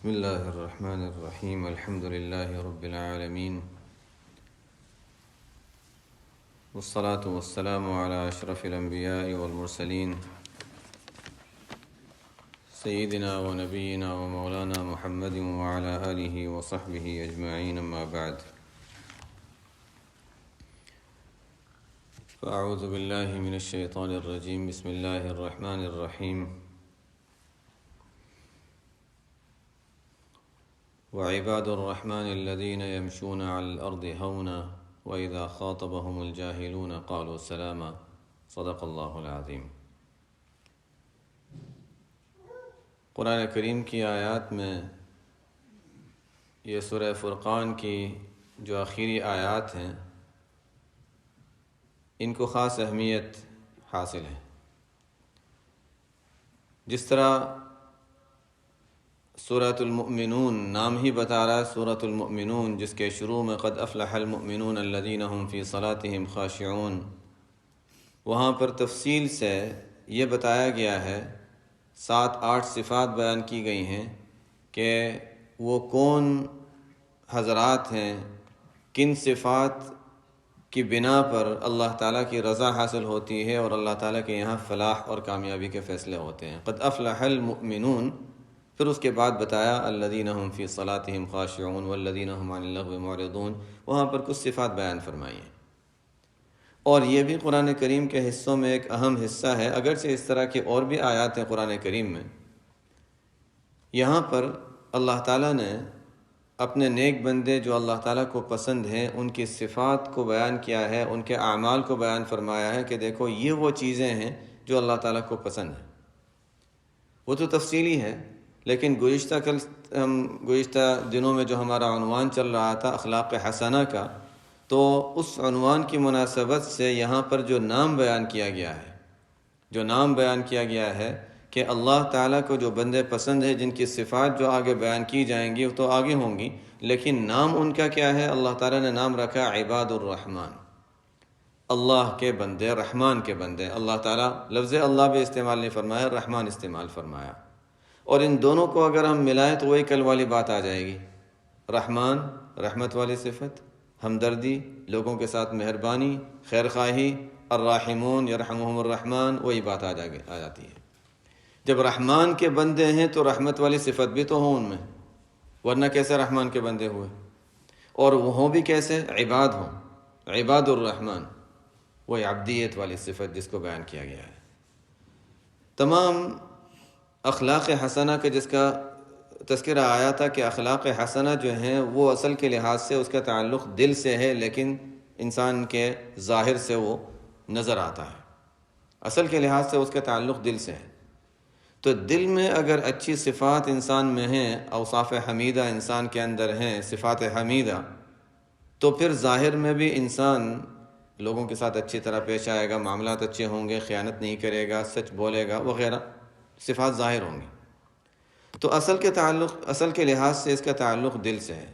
بسم الله الرحمن الرحيم. الحمد لله رب العالمين، والصلاة والسلام على أشرف الأنبياء والمرسلين سيدنا ونبينا ومولانا محمد وعلى آله وصحبه أجمعين، أما بعد. فأعوذ بالله من الشيطان الرجيم. بسم الله الرحمن الرحيم. وعباد الرحمن الذين يمشون على الأرض هونا وإذا خاطبهم الجاهلون قالوا سلاما. صدق اللہ العظیم. قرآن کریم کی آیات میں یہ سورہ فرقان کی جو آخری آیات ہیں ان کو خاص اہمیت حاصل ہے. جس طرح سورۃ المؤمنون نام ہی بتا رہا ہے، سورۃ المؤمنون، جس کے شروع میں قد افلح المؤمنون الذین هم فی صلاتهم خاشعون، وہاں پر تفصیل سے یہ بتایا گیا ہے، 7-8 صفات بیان کی گئی ہیں کہ وہ کون حضرات ہیں، کن صفات کی بنا پر اللہ تعالیٰ کی رضا حاصل ہوتی ہے اور اللہ تعالیٰ کے یہاں فلاح اور کامیابی کے فیصلے ہوتے ہیں. قد افلح المؤمنون، پھر اس کے بعد بتایا الذین هم فی صلاتهم خاشعون والذین هم عن اللغو معرضون، وہاں پر کچھ صفات بیان فرمائی ہیں. اور یہ بھی قرآن کریم کے حصوں میں ایک اہم حصہ ہے، اگرچہ اس طرح کے اور بھی آیات ہیں قرآن کریم میں. یہاں پر اللہ تعالیٰ نے اپنے نیک بندے جو اللہ تعالیٰ کو پسند ہیں ان کی صفات کو بیان کیا ہے، ان کے اعمال کو بیان فرمایا ہے کہ دیکھو یہ وہ چیزیں ہیں جو اللہ تعالیٰ کو پسند ہیں. وہ تو تفصیلی ہے، لیکن گزشتہ دنوں میں جو ہمارا عنوان چل رہا تھا اخلاق حسنہ کا، تو اس عنوان کی مناسبت سے یہاں پر جو نام بیان کیا گیا ہے کہ اللہ تعالیٰ کو جو بندے پسند ہیں، جن کی صفات جو آگے بیان کی جائیں گی وہ تو آگے ہوں گی، لیکن نام ان کا کیا ہے؟ اللہ تعالیٰ نے نام رکھا عباد الرحمن، اللہ کے بندے، رحمان کے بندے. اللہ تعالیٰ لفظ اللہ بھی استعمال نہیں فرمایا، رحمان استعمال فرمایا. اور ان دونوں کو اگر ہم ملائیں تو وہی کل والی بات آ جائے گی. رحمان، رحمت والی صفت، ہمدردی، لوگوں کے ساتھ مہربانی، خیر خواہی. الراحمون یرحمہم الرحمن، وہی بات آ جاتی ہے. جب رحمان کے بندے ہیں تو رحمت والی صفت بھی تو ہوں ان میں، ورنہ کیسے رحمان کے بندے ہوئے؟ اور وہ ہوں بھی کیسے؟ عباد ہوں، عباد الرحمن، وہی عبدیت والی صفت جس کو بیان کیا گیا ہے. تمام اخلاق حسنہ کے جس کا تذکرہ آیا تھا کہ اخلاق حسنہ جو ہیں وہ اصل کے لحاظ سے اس کا تعلق دل سے ہے، لیکن انسان کے ظاہر سے وہ نظر آتا ہے. اصل کے لحاظ سے اس کا تعلق دل سے ہے. تو دل میں اگر اچھی صفات انسان میں ہیں، اوصاف حمیدہ انسان کے اندر ہیں، صفات حمیدہ، تو پھر ظاہر میں بھی انسان لوگوں کے ساتھ اچھی طرح پیش آئے گا، معاملات اچھے ہوں گے، خیانت نہیں کرے گا، سچ بولے گا وغیرہ، صفات ظاہر ہوں گی. تو اصل کے لحاظ سے اس کا تعلق دل سے ہے.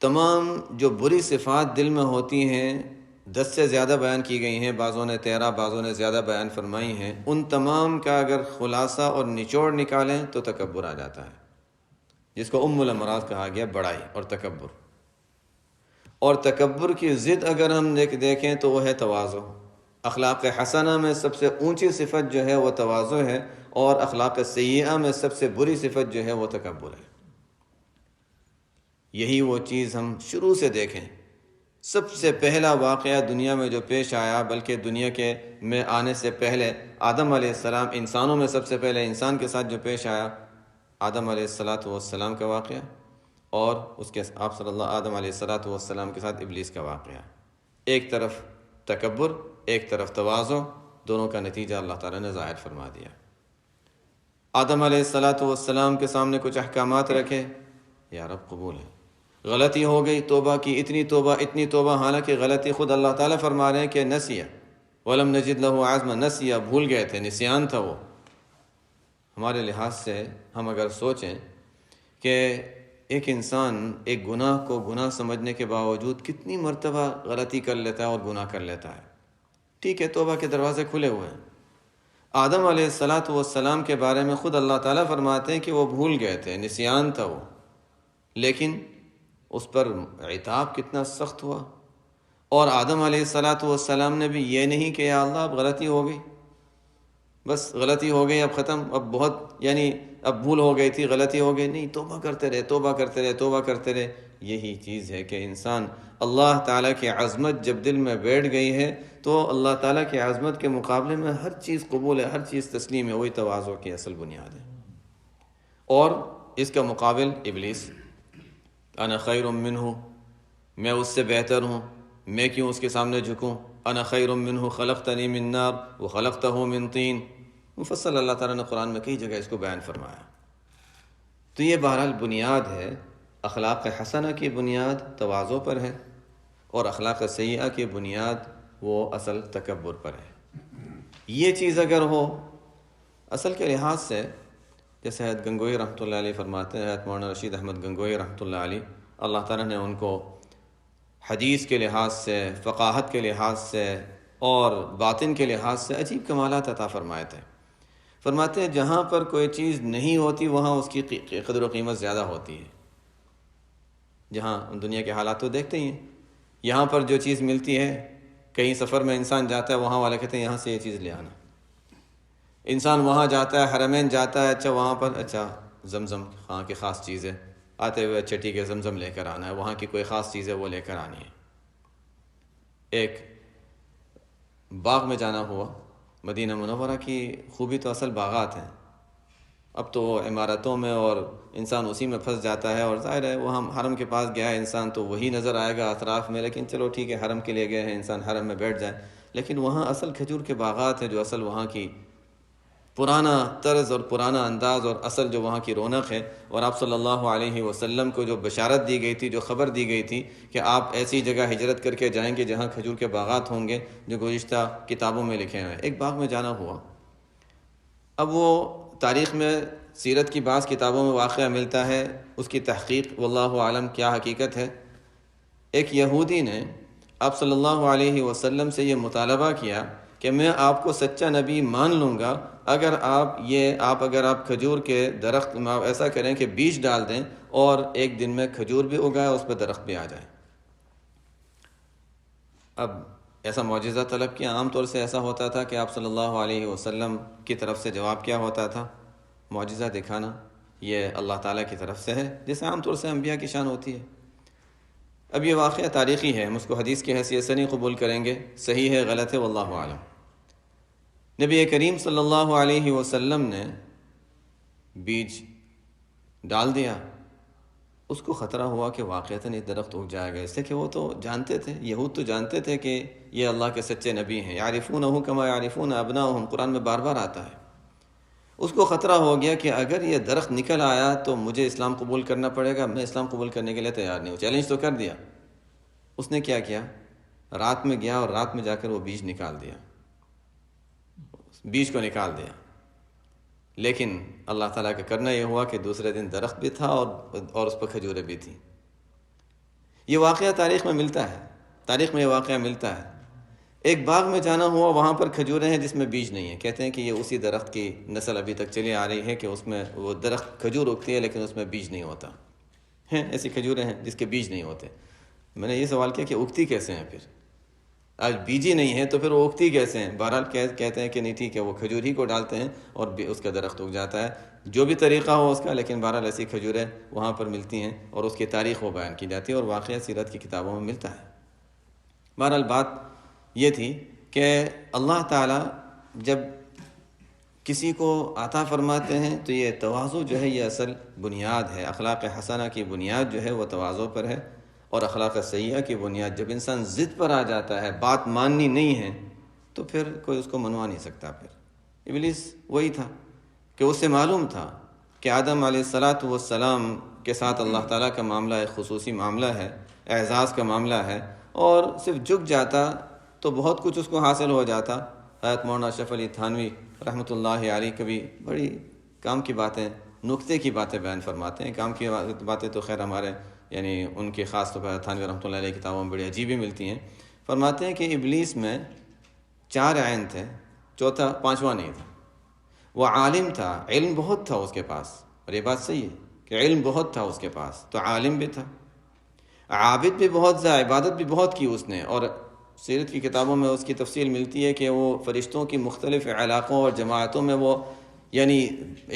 تمام جو بری صفات دل میں ہوتی ہیں 10 سے زیادہ بیان کی گئی ہیں، بعضوں نے 13، بعضوں نے زیادہ بیان فرمائی ہیں. ان تمام کا اگر خلاصہ اور نچوڑ نکالیں تو تکبر آ جاتا ہے، جس کو ام الامراض کہا گیا، بڑائی اور تکبر. اور تکبر کی ضد اگر ہم دیکھیں تو وہ ہے تواضع. اخلاق حسنہ میں سب سے اونچی صفت جو ہے وہ تواضع ہے، اور اخلاق سیئہ میں سب سے بری صفت جو ہے وہ تکبر ہے. یہی وہ چیز ہم شروع سے دیکھیں. سب سے پہلا واقعہ دنیا میں جو پیش آیا، بلکہ دنیا کے میں آنے سے پہلے آدم علیہ السلام، انسانوں میں سب سے پہلے انسان کے ساتھ جو پیش آیا، آدم علیہ السلام کا واقعہ، اور اس کے آپ صلی اللہ آدم علیہ السلام کے ساتھ ابلیس کا واقعہ. ایک طرف تکبر، ایک طرف تواضع، دونوں کا نتیجہ اللہ تعالیٰ نے ظاہر فرما دیا. آدم علیہ السلام کے سامنے کچھ احکامات رکھے، یا رب قبول ہے. غلطی ہو گئی، توبہ کی، اتنی توبہ، حالانکہ غلطی خود اللہ تعالیٰ فرما رہے ہیں کہ نسیہ ولم نجد له عزما، نسیہ، بھول گئے تھے، نسیان تھا وہ. ہمارے لحاظ سے ہم اگر سوچیں کہ ایک انسان ایک گناہ کو گناہ سمجھنے کے باوجود کتنی مرتبہ غلطی کر لیتا ہے اور گناہ کر لیتا ہے. ٹھیک ہے، توبہ کے دروازے کھلے ہوئے ہیں. آدم علیہ السلام کے بارے میں خود اللہ تعالیٰ فرماتے ہیں کہ وہ بھول گئے تھے، نسیان تھا وہ، لیکن اس پر عتاب کتنا سخت ہوا۔ اور آدم علیہ السلام نے بھی یہ نہیں کہ یا اللہ اب غلطی ہو گئی، بس غلطی ہو گئی اب ختم، اب بہت اب بھول ہو گئی تھی، غلطی ہو گئی، نہیں، توبہ کرتے رہے، توبہ کرتے رہے، توبہ کرتے رہے۔ یہی چیز ہے کہ انسان اللہ تعالیٰ کی عظمت جب دل میں بیٹھ گئی ہے تو اللہ تعالیٰ کی عظمت کے مقابلے میں ہر چیز قبول ہے، ہر چیز تسلیم ہے۔ وہی تواضع کی اصل بنیاد ہے۔ اور اس کا مقابل ابلیس، انا خیر منہ، میں اس سے بہتر ہوں، میں کیوں اس کے سامنے جھکوں، انا خیر منہ خلقتنی من نار وخلقتہ من طین۔ مفصل اللہ تعالیٰ نے قرآن میں کئی جگہ اس کو بیان فرمایا۔ تو یہ بہرحال بنیاد ہے، اخلاق حسنہ کی بنیاد تواضع پر ہے، اور اخلاق سیئہ کی بنیاد وہ اصل تکبر پر ہے۔ یہ چیز اگر ہو اصل کے لحاظ سے، جیسے حضرت گنگوئی رحمۃ اللہ علیہ فرماتے ہیں، حضرت مولانا رشید احمد گنگوئی رحمۃ اللہ علیہ، اللہ تعالیٰ نے ان کو حدیث کے لحاظ سے، فقاہت کے لحاظ سے اور باطن کے لحاظ سے عجیب کمالات عطا فرمائے تھے۔ فرماتے ہیں جہاں پر کوئی چیز نہیں ہوتی وہاں اس کی قدر و قیمت زیادہ ہوتی ہے۔ جہاں دنیا کے حالات تو دیکھتے ہی ہیں، یہاں پر جو چیز ملتی ہے، کہیں سفر میں انسان جاتا ہے، وہاں والے کہتے ہیں یہاں سے یہ چیز لے آنا۔ انسان وہاں جاتا ہے، حرمین جاتا ہے، اچھا وہاں پر اچھا زمزم وہاں کی خاص چیز ہے، آتے ہوئے اچھا ٹھیک ہے زمزم لے کر آنا ہے، وہاں کی کوئی خاص چیز ہے وہ لے کر آنی ہے۔ ایک باغ میں جانا ہوا، مدینہ منورہ کی خوبی تو اصل باغات ہیں، اب تو عمارتوں میں اور انسان اسی میں پھنس جاتا ہے، اور ظاہر ہے وہ ہم حرم کے پاس گیا ہے انسان تو وہی نظر آئے گا اطراف میں، لیکن چلو ٹھیک ہے حرم کے لیے گئے ہیں، انسان حرم میں بیٹھ جائے، لیکن وہاں اصل کھجور کے باغات ہیں، جو اصل وہاں کی پرانا طرز اور پرانا انداز اور اصل جو وہاں کی رونق ہے۔ اور آپ صلی اللہ علیہ وسلم کو جو بشارت دی گئی تھی، جو خبر دی گئی تھی کہ آپ ایسی جگہ ہجرت کر کے جائیں گے جہاں کھجور کے باغات ہوں گے، جو گزشتہ کتابوں میں لکھے ہوئے ہیں، ایک باغ میں جانا ہوا۔ اب وہ تاریخ میں، سیرت کی بعض کتابوں میں واقعہ ملتا ہے، اس کی تحقیق واللہ عالم کیا حقیقت ہے۔ ایک یہودی نے آپ صلی اللہ علیہ وسلم سے یہ مطالبہ کیا کہ میں آپ کو سچا نبی مان لوں گا اگر آپ کھجور کے درخت میں ایسا کریں کہ بیج ڈال دیں اور ایک دن میں کھجور بھی اگائے، اس پہ درخت بھی آ جائے۔ اب ایسا معجزہ طلب کیا۔ عام طور سے ایسا ہوتا تھا کہ آپ صلی اللہ علیہ وسلم کی طرف سے جواب کیا ہوتا تھا؟ معجزہ دکھانا، یہ اللہ تعالیٰ کی طرف سے ہے، جیسے عام طور سے انبیاء کی شان ہوتی ہے۔ اب یہ واقعہ تاریخی ہے، ہم اس کو حدیث کی حیثیت سے نہیں قبول کریں گے، صحیح ہے غلط ہے واللہ عالم۔ نبی کریم صلی اللہ علیہ وسلم نے بیج ڈال دیا، اس کو خطرہ ہوا کہ واقعتاً یہ درخت اگ جائے گا، اس سے کہ وہ تو جانتے تھے، یہود تو جانتے تھے کہ یہ اللہ کے سچے نبی ہیں، یعرفونہ کما یعرفون ابناءہم، قرآن میں بار بار آتا ہے۔ اس کو خطرہ ہو گیا کہ اگر یہ درخت نکل آیا تو مجھے اسلام قبول کرنا پڑے گا، میں اسلام قبول کرنے کے لیے تیار نہیں ہوں، چیلنج تو کر دیا۔ اس نے کیا کیا؟ رات میں گیا اور رات میں جا کر وہ بیج نکال دیا، بیج کو نکال دیا۔ لیکن اللہ تعالیٰ کا کرنا یہ ہوا کہ دوسرے دن درخت بھی تھا اور اس پر کھجوریں بھی تھیں۔ یہ واقعہ تاریخ میں ملتا ہے، تاریخ میں یہ واقعہ ملتا ہے۔ ایک باغ میں جانا ہوا، وہاں پر کھجوریں ہیں جس میں بیج نہیں ہے، کہتے ہیں کہ یہ اسی درخت کی نسل ابھی تک چلی آ رہی ہے کہ اس میں وہ درخت کھجور اگتی ہے لیکن اس میں بیج نہیں ہوتا۔ ہیں ایسی کھجوریں ہیں جس کے بیج نہیں ہوتے۔ میں نے یہ سوال کیا کہ اگتی کیسے ہیں پھر؟ آج بیج ہی نہیں ہے تو پھر وہ اگتی کیسے ہیں؟ بہرحال کہتے ہیں کہ نہیں ٹھیک ہے، وہ کھجور ہی کو ڈالتے ہیں اور اس کا درخت اگ جاتا ہے، جو بھی طریقہ ہو اس کا، لیکن بہرحال ایسی کھجوریں وہاں پر ملتی ہیں اور اس کی تاریخ وہ بیان کی جاتی ہے اور واقعہ سیرت کی کتابوں میں ملتا ہے۔ بہرحال بات یہ تھی کہ اللہ تعالیٰ جب کسی کو عطا فرماتے ہیں تو یہ تواضع جو ہے یہ اصل بنیاد ہے، اخلاق حسنہ کی بنیاد جو ہے وہ تواضع پر ہے، اور اخلاق سیئہ کی بنیاد جب انسان ضد پر آ جاتا ہے، بات ماننی نہیں ہے، تو پھر کوئی اس کو منوا نہیں سکتا۔ پھر ابلیس وہی تھا کہ اس سے معلوم تھا کہ آدم علیہ السلام کے ساتھ اللہ تعالیٰ کا معاملہ ایک خصوصی معاملہ ہے، اعزاز کا معاملہ ہے، اور صرف جھک جاتا تو بہت کچھ اس کو حاصل ہو جاتا۔ حضرت مولانا اشرف علی تھانوی رحمۃ اللہ علیہ کبھی بڑی کام کی باتیں، نکتے کی باتیں بیان فرماتے ہیں۔ کام کی باتیں تو خیر ہمارے ان کی خاص طور پر تھانوی رحمۃ اللہ علیہ کتابوں میں بڑی عجیب ہی ملتی ہیں۔ فرماتے ہیں کہ ابلیس میں 4 عین تھے، پانچواں نہیں تھا۔ وہ عالم تھا، علم بہت تھا اس کے پاس، اور یہ بات صحیح ہے کہ علم بہت تھا اس کے پاس، تو عالم بھی تھا، عابد بھی بہت زیادہ، عبادت بھی بہت کی اس نے، اور سیرت کی کتابوں میں اس کی تفصیل ملتی ہے کہ وہ فرشتوں کی مختلف علاقوں اور جماعتوں میں وہ یعنی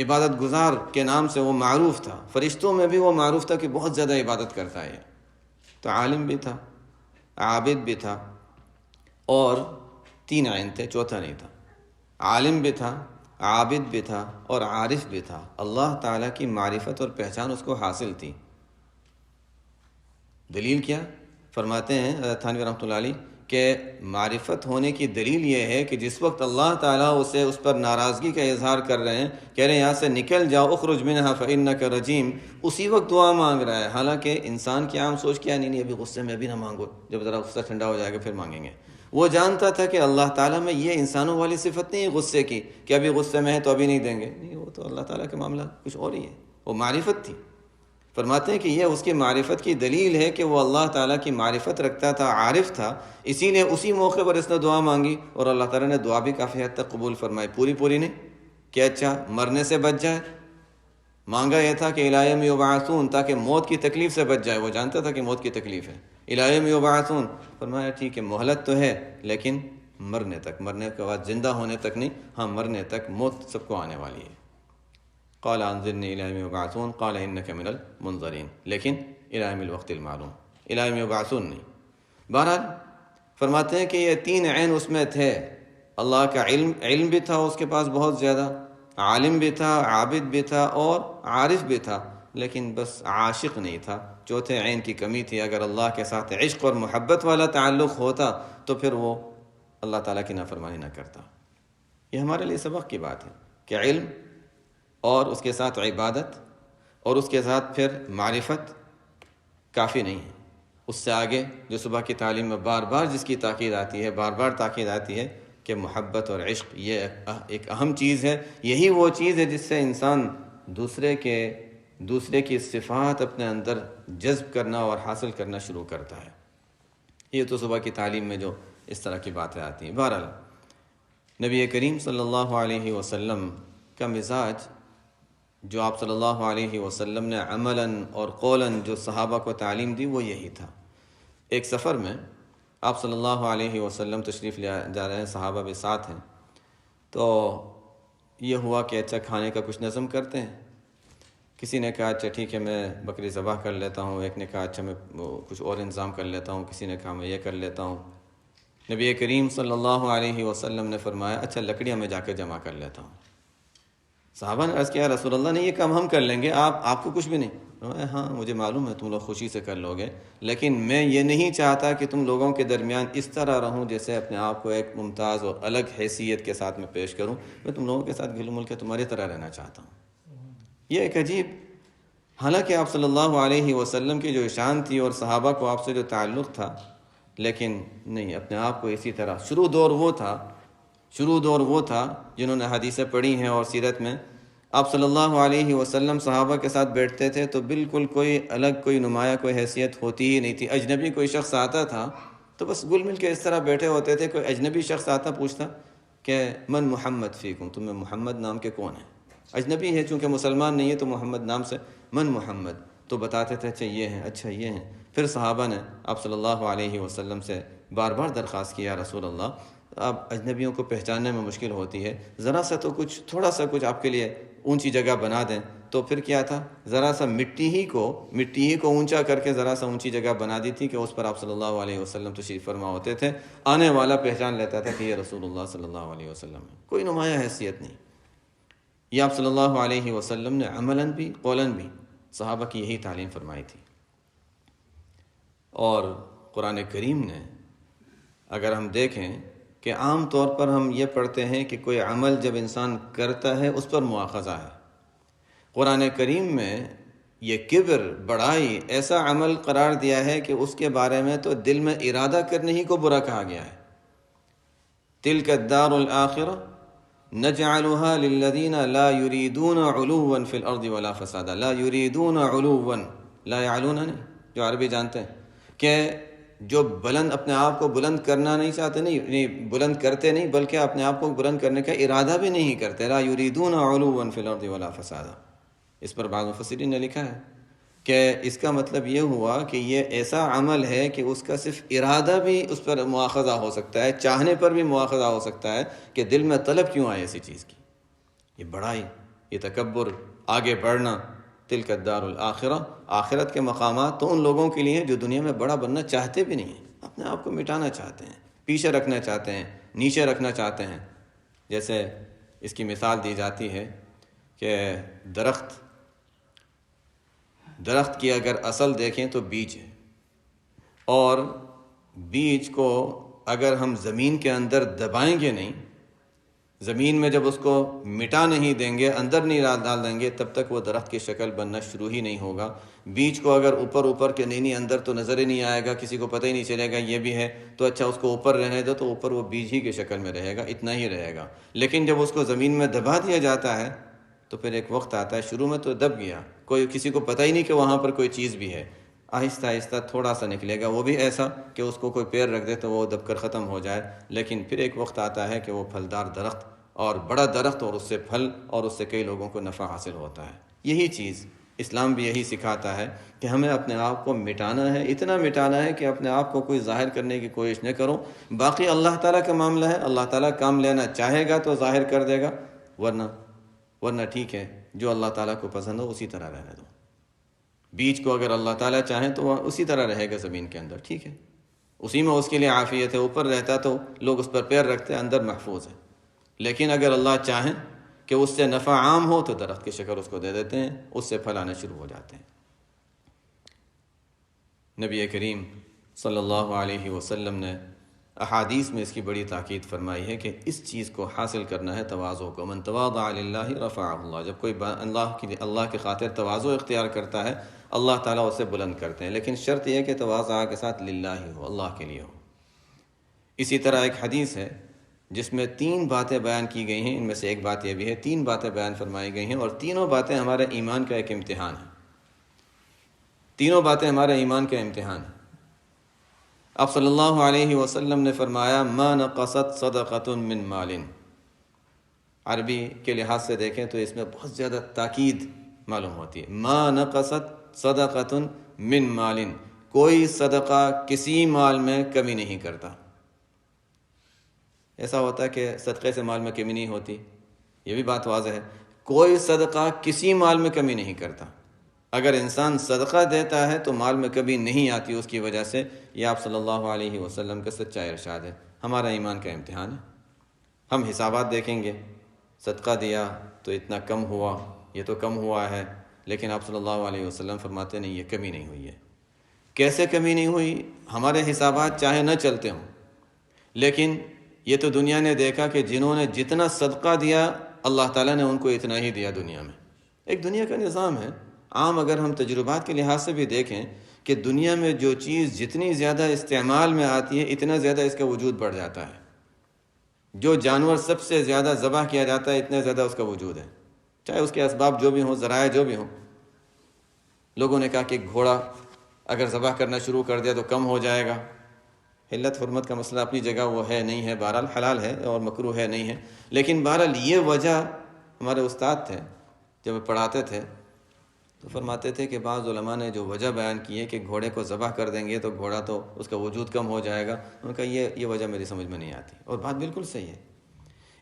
عبادت گزار کے نام سے وہ معروف تھا، فرشتوں میں بھی وہ معروف تھا کہ بہت زیادہ عبادت کرتا ہے۔ تو عالم بھی تھا، عابد بھی تھا، اور 3 عین تھے، چوتھا نہیں تھا۔ عالم بھی تھا، عابد بھی تھا، اور عارف بھی تھا۔ اللہ تعالیٰ کی معرفت اور پہچان اس کو حاصل تھی۔ دلیل کیا؟ فرماتے ہیں حضرت تھانوی رحمۃ اللہ علیہ کہ معرفت ہونے کی دلیل یہ ہے کہ جس وقت اللہ تعالیٰ اسے اس پر ناراضگی کا اظہار کر رہے ہیں، کہہ رہے ہیں یہاں سے نکل جاؤ، اخرج منہا فإنک رجیم، اسی وقت دعا مانگ رہا ہے۔ حالانکہ انسان کی عام سوچ کیا، نہیں ابھی غصے میں ابھی نہ مانگو، جب ذرا غصہ ٹھنڈا ہو جائے گا پھر مانگیں گے۔ وہ جانتا تھا کہ اللہ تعالیٰ میں یہ انسانوں والی صفت نہیں ہے غصے کی کہ ابھی غصے میں ہے تو ابھی نہیں دیں گے، نہیں، وہ تو اللہ تعالیٰ کا معاملہ کچھ اور ہی ہے، وہ معرفت تھی۔ فرماتے ہیں کہ یہ اس کی معرفت کی دلیل ہے کہ وہ اللہ تعالیٰ کی معرفت رکھتا تھا، عارف تھا، اسی لیے اسی موقع پر اس نے دعا مانگی، اور اللہ تعالیٰ نے دعا بھی کافی حد تک قبول فرمائی، پوری نہیں کہ اچھا مرنے سے بچ جائے، مانگا یہ تھا کہ الی یوم یبعثون، تاکہ موت کی تکلیف سے بچ جائے، وہ جانتا تھا کہ موت کی تکلیف ہے، الی یوم یبعثون، فرمایا ٹھیک ہے مہلت تو ہے لیکن مرنے تک، مرنے کے بعد زندہ ہونے تک نہیں، ہاں مرنے تک، موت سب کو آنے والی ہے۔ قال انظرنی الی یوم یبعثون قال انک من المنظرین، لیکن الی یوم الوقت المعلوم، الی یوم یبعثون نہیں۔ بہرحال فرماتے ہیں کہ یہ 3 عین اس میں تھے، اللہ کا علم بھی تھا اس کے پاس بہت زیادہ، عالم بھی تھا، عابد بھی تھا، اور عارف بھی تھا، لیکن بس عاشق نہیں تھا، چوتھے عین کی کمی تھی۔ اگر اللہ کے ساتھ عشق اور محبت والا تعلق ہوتا تو پھر وہ اللہ تعالیٰ کی نافرمانی نہ کرتا۔ یہ ہمارے لیے سبق کی بات ہے کہ علم اور اس کے ساتھ عبادت اور اس کے ساتھ پھر معرفت کافی نہیں ہے، اس سے آگے جو صبح کی تعلیم میں بار بار جس کی تاکید آتی ہے، بار بار تاکید آتی ہے کہ محبت اور عشق یہ ایک اہم چیز ہے، یہی وہ چیز ہے جس سے انسان دوسرے کی صفات اپنے اندر جذب کرنا اور حاصل کرنا شروع کرتا ہے۔ یہ تو صبح کی تعلیم میں جو اس طرح کی باتیں آتی ہیں۔ بہرحال نبی کریم صلی اللہ علیہ وسلم کا مزاج، جو آپ صلی اللہ علیہ وسلم نے عملاً اور قولاً جو صحابہ کو تعلیم دی، وہ یہی تھا۔ ایک سفر میں آپ صلی اللہ علیہ وسلم تشریف لے جا رہے ہیں، صحابہ بھی ساتھ ہیں، تو یہ ہوا کہ اچھا کھانے کا کچھ نظم کرتے ہیں۔ کسی نے کہا اچھا ٹھیک ہے میں بکری ذبح کر لیتا ہوں، ایک نے کہا اچھا میں کچھ اور انتظام کر لیتا ہوں، کسی نے کہا میں یہ کر لیتا ہوں۔ نبی کریم صلی اللہ علیہ وسلم نے فرمایا اچھا لکڑیاں میں جا کے جمع کر لیتا ہوں۔ صحابہ نے عرض کیا رسول اللہ نے یہ کام ہم کر لیں گے، آپ کو کچھ بھی نہیں؟ فرمایا ہاں مجھے معلوم ہے تم لوگ خوشی سے کر لو گے، لیکن میں یہ نہیں چاہتا کہ تم لوگوں کے درمیان اس طرح رہوں جیسے اپنے آپ کو ایک ممتاز اور الگ حیثیت کے ساتھ میں پیش کروں، میں تم لوگوں کے ساتھ گھل مل کے تمہاری طرح رہنا چاہتا ہوں۔ یہ ایک عجیب، حالانکہ آپ صلی اللہ علیہ وسلم کی جو شان تھی اور صحابہ کو آپ سے جو تعلق تھا، لیکن نہیں، اپنے آپ کو اسی طرح شروع دور وہ تھا جنہوں نے حدیثیں پڑھی ہیں اور سیرت میں آپ صلی اللہ علیہ وسلم صحابہ کے ساتھ بیٹھتے تھے تو بالکل کوئی الگ، کوئی نمایاں کوئی حیثیت ہوتی ہی نہیں تھی۔ اجنبی کوئی شخص آتا تھا تو بس گل مل کے اس طرح بیٹھے ہوتے تھے، کوئی اجنبی شخص آتا پوچھتا کہ من محمد فیکم، تمہیں محمد نام کے کون ہیں؟ اجنبی ہے چونکہ مسلمان نہیں ہے تو محمد نام سے من محمد، تو بتاتے تھے اچھا یہ ہیں، اچھا یہ ہیں۔ پھر صحابہ نے آپ صلی اللہ علیہ وسلم سے بار بار درخواست کیا رسول اللہ آپ اجنبیوں کو پہچاننے میں مشکل ہوتی ہے، ذرا سا تو کچھ، تھوڑا سا کچھ آپ کے لیے اونچی جگہ بنا دیں۔ تو پھر کیا تھا، ذرا سا مٹی ہی کو اونچا کر کے ذرا سا اونچی جگہ بنا دی تھی کہ اس پر آپ صلی اللہ علیہ وسلم تشریف فرما ہوتے تھے، آنے والا پہچان لیتا تھا کہ یہ رسول اللہ صلی اللہ علیہ وسلم ہے، کوئی نمایاں حیثیت نہیں۔ یہ آپ صلی اللہ علیہ وسلم نے عملاً بھی قولاً بھی صحابہ کی یہی تعلیم فرمائی تھی۔ اور قرآن کریم نے اگر ہم دیکھیں کہ عام طور پر ہم یہ پڑھتے ہیں کہ کوئی عمل جب انسان کرتا ہے اس پر مواخذہ ہے، قرآن کریم میں یہ کبر، بڑائی ایسا عمل قرار دیا ہے کہ اس کے بارے میں تو دل میں ارادہ کرنے ہی کو برا کہا گیا ہے۔ تلک الدار الآخرہ نجعلها للذین لا یریدون علوا فی الارض ولا فسادا، لا یریدون علوا، لا یعلون نہیں جو عربی جانتے ہیں کہ جو بلند اپنے آپ کو بلند کرنا نہیں چاہتے، نہیں بلند کرتے نہیں، بلکہ اپنے آپ کو بلند کرنے کا ارادہ بھی نہیں کرتے، لا یریدون علوا فی الارض ولا فسادا۔ اس پر بعض مفسرین نے لکھا ہے کہ اس کا مطلب یہ ہوا کہ یہ ایسا عمل ہے کہ اس کا صرف ارادہ بھی اس پر مواخذہ ہو سکتا ہے، چاہنے پر بھی مواخذہ ہو سکتا ہے کہ دل میں طلب کیوں آئے ایسی چیز کی۔ یہ بڑائی، یہ تکبر، آگے بڑھنا، تلک الدار الآخرہ، آخرت کے مقامات تو ان لوگوں کے لیے ہیں جو دنیا میں بڑا بننا چاہتے بھی نہیں ہیں، اپنے آپ کو مٹانا چاہتے ہیں، پیچھے رکھنا چاہتے ہیں، نیچے رکھنا چاہتے ہیں۔ جیسے اس کی مثال دی جاتی ہے کہ درخت کی اگر اصل دیکھیں تو بیج ہے، اور بیج کو اگر ہم زمین کے اندر دبائیں گے نہیں، زمین میں جب اس کو مٹا نہیں دیں گے، اندر نہیں ڈال دیں گے، تب تک وہ درخت کی شکل بننا شروع ہی نہیں ہوگا۔ بیج کو اگر اوپر کہ نہیں اندر تو نظر ہی نہیں آئے گا، کسی کو پتہ ہی نہیں چلے گا یہ بھی ہے، تو اچھا اس کو اوپر رہنے دو، تو اوپر وہ بیج ہی کی شکل میں رہے گا، اتنا ہی رہے گا۔ لیکن جب اس کو زمین میں دبا دیا جاتا ہے تو پھر ایک وقت آتا ہے، شروع میں تو دب گیا، کسی کو پتہ ہی نہیں کہ وہاں پر کوئی چیز بھی ہے، آہستہ آہستہ تھوڑا سا نکلے گا، وہ بھی ایسا کہ اس کو کوئی پیر رکھ دے تو وہ دب کر ختم ہو جائے۔ لیکن پھر ایک وقت آتا ہے کہ وہ پھلدار درخت اور بڑا درخت، اور اس سے پھل اور اس سے کئی لوگوں کو نفع حاصل ہوتا ہے۔ یہی چیز اسلام بھی یہی سکھاتا ہے کہ ہمیں اپنے آپ کو مٹانا ہے، اتنا مٹانا ہے کہ اپنے آپ کو کوئی ظاہر کرنے کی کوشش نہ کرو۔ باقی اللہ تعالیٰ کا معاملہ ہے، اللہ تعالیٰ کام لینا چاہے گا تو ظاہر کر دے گا، ورنہ ٹھیک ہے، جو اللہ تعالیٰ کو پسند ہو اسی طرح رہنے دو۔ بیج کو اگر اللہ تعالیٰ چاہیں تو وہ اسی طرح رہے گا زمین کے اندر، ٹھیک ہے، اسی میں اس کے لیے عافیت ہے، اوپر رہتا تو لوگ اس پر پیر رکھتے، اندر محفوظ ہے۔ لیکن اگر اللہ چاہیں کہ اس سے نفع عام ہو تو درخت کی شکل اس کو دے دیتے ہیں، اس سے پھل آنے شروع ہو جاتے ہیں۔ نبی کریم صلی اللہ علیہ وسلم نے احادیث میں اس کی بڑی تاکید فرمائی ہے کہ اس چیز کو حاصل کرنا ہے تواضع کو، من تواضع للہ رفعہ اللہ۔ جب کوئی اللہ کی خاطر تواضع اختیار کرتا ہے، اللہ تعالیٰ اسے بلند کرتے ہیں، لیکن شرط یہ ہے کہ تواضع کے ساتھ للہ ہی ہو، اللہ کے لیے ہو۔ اسی طرح ایک حدیث ہے جس میں 3 باتیں بیان کی گئی ہیں، ان میں سے ایک بات یہ بھی ہے، 3 باتیں بیان فرمائی گئی ہیں، اور تینوں باتیں ہمارے ایمان کا ایک امتحان ہے، تینوں باتیں ہمارے ایمان کا امتحان ہے۔ آپ صلی اللہ علیہ وسلم نے فرمایا ما نقصت صدقۃ من مال۔ عربی کے لحاظ سے دیکھیں تو اس میں بہت زیادہ تاکید معلوم ہوتی ہے، ما نقصت صدقۃ من مال، کوئی صدقہ کسی مال میں کمی نہیں کرتا۔ ایسا ہوتا ہے کہ صدقے سے مال میں کمی نہیں ہوتی، یہ بھی بات واضح ہے، کوئی صدقہ کسی مال میں کمی نہیں کرتا۔ اگر انسان صدقہ دیتا ہے تو مال میں کمی نہیں آتی اس کی وجہ سے، یہ آپ صلی اللہ علیہ وسلم کا سچا ارشاد ہے۔ ہمارا ایمان کا امتحان ہے، ہم حسابات دیکھیں گے، صدقہ دیا تو اتنا کم ہوا، یہ تو کم ہوا ہے، لیکن آپ صلی اللہ علیہ وسلم فرماتے نہیں، یہ کمی نہیں ہوئی ہے۔ کیسے کمی نہیں ہوئی؟ ہمارے حسابات چاہے نہ چلتے ہوں، لیکن یہ تو دنیا نے دیکھا کہ جنہوں نے جتنا صدقہ دیا اللہ تعالیٰ نے ان کو اتنا ہی دیا دنیا میں۔ ایک دنیا کا نظام ہے عام، اگر ہم تجربات کے لحاظ سے بھی دیکھیں کہ دنیا میں جو چیز جتنی زیادہ استعمال میں آتی ہے اتنا زیادہ اس کا وجود بڑھ جاتا ہے۔ جو جانور سب سے زیادہ ذبح کیا جاتا ہے اتنا زیادہ اس کا وجود ہے، چاہے اس کے اسباب جو بھی ہوں، ذرائع جو بھی ہوں۔ لوگوں نے کہا کہ گھوڑا اگر ذبح کرنا شروع کر دیا تو کم ہو جائے گا۔ حلت حرمت کا مسئلہ اپنی جگہ وہ ہے نہیں ہے، بہرحال حلال ہے اور مکروہ ہے نہیں ہے، لیکن بہرحال یہ وجہ، ہمارے استاد تھے جب پڑھاتے تھے تو فرماتے تھے کہ بعض علماء نے جو وجہ بیان کی ہے کہ گھوڑے کو ذبح کر دیں گے تو گھوڑا تو اس کا وجود کم ہو جائے گا، ان کا یہ وجہ میری سمجھ میں نہیں آتی، اور بات بالکل صحیح ہے۔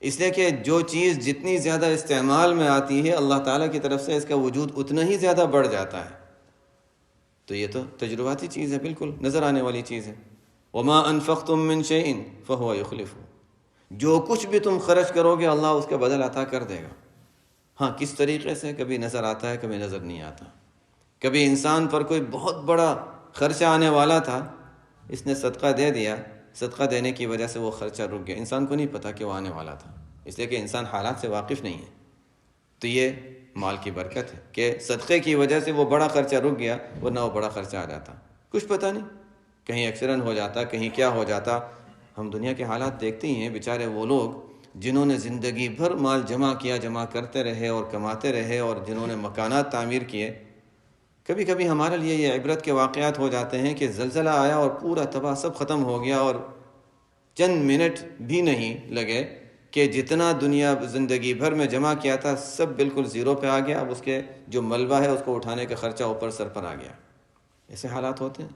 اس لیے کہ جو چیز جتنی زیادہ استعمال میں آتی ہے اللہ تعالیٰ کی طرف سے اس کا وجود اتنا ہی زیادہ بڑھ جاتا ہے۔ تو یہ تو تجرباتی چیز ہے، بالکل نظر آنے والی چیز ہے۔ وما انفقتم من شيء فهو يخلفه، جو کچھ بھی تم خرچ کرو گے اللہ اس کا بدل عطا کر دے گا۔ ہاں کس طریقے سے؟ کبھی نظر آتا ہے، کبھی نظر نہیں آتا۔ کبھی انسان پر کوئی بہت بڑا خرچہ آنے والا تھا، اس نے صدقہ دے دیا، صدقہ دینے کی وجہ سے وہ خرچہ رک گیا، انسان کو نہیں پتا کہ وہ آنے والا تھا، اس لیے کہ انسان حالات سے واقف نہیں ہے۔ تو یہ مال کی برکت ہے کہ صدقے کی وجہ سے وہ بڑا خرچہ رک گیا، ورنہ وہ بڑا خرچہ آ جاتا، کچھ پتہ نہیں، کہیں ایکسیڈنٹ ہو جاتا، کہیں کیا ہو جاتا۔ ہم دنیا کے حالات دیکھتے ہی ہیں، بیچارے وہ لوگ جنہوں نے زندگی بھر مال جمع کرتے رہے اور کماتے رہے، اور جنہوں نے مکانات تعمیر کیے، کبھی کبھی ہمارے لیے یہ عبرت کے واقعات ہو جاتے ہیں کہ زلزلہ آیا اور پورا تباہ سب ختم ہو گیا، اور چند منٹ بھی نہیں لگے کہ جتنا دنیا زندگی بھر میں جمع کیا تھا سب بالکل زیرو پہ آ گیا، اب اس کے جو ملبہ ہے اس کو اٹھانے کا خرچہ اوپر سر پر آ گیا۔ ایسے حالات ہوتے ہیں۔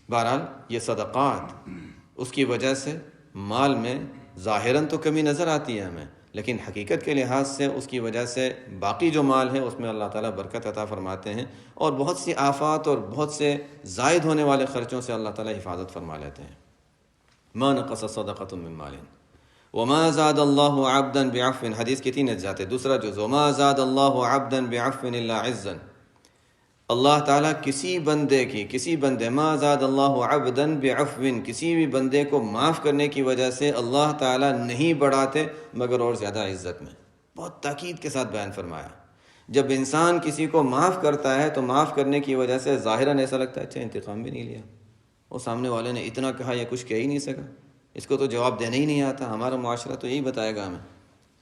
بہرحال یہ صدقات، اس کی وجہ سے مال میں ظاہراً تو کمی نظر آتی ہے ہمیں، لیکن حقیقت کے لحاظ سے اس کی وجہ سے باقی جو مال ہے اس میں اللہ تعالیٰ برکت عطا فرماتے ہیں، اور بہت سی آفات اور بہت سے زائد ہونے والے خرچوں سے اللہ تعالیٰ حفاظت فرما لیتے ہیں۔ ما نقص صدقۃ من مال وما زاد اللہ عبدا بعفو، حدیث کی 3 اجزاء ہے۔ دوسرا جز، وما زاد اللہ عبدا بعفو الا عزا، اللہ تعالیٰ کسی بندے ما زاد اللہ عبدا بعفو، کسی بھی بندے کو معاف کرنے کی وجہ سے اللہ تعالیٰ نہیں بڑھاتے مگر اور زیادہ عزت میں۔ بہت تاکید کے ساتھ بیان فرمایا۔ جب انسان کسی کو معاف کرتا ہے تو معاف کرنے کی وجہ سے ظاہراً ایسا لگتا ہے اچھا انتقام بھی نہیں لیا، وہ سامنے والے نے اتنا کہا یا کچھ کہہ ہی نہیں سکا، اس کو تو جواب دینا ہی نہیں آتا، ہمارا معاشرہ تو یہی بتائے گا ہمیں۔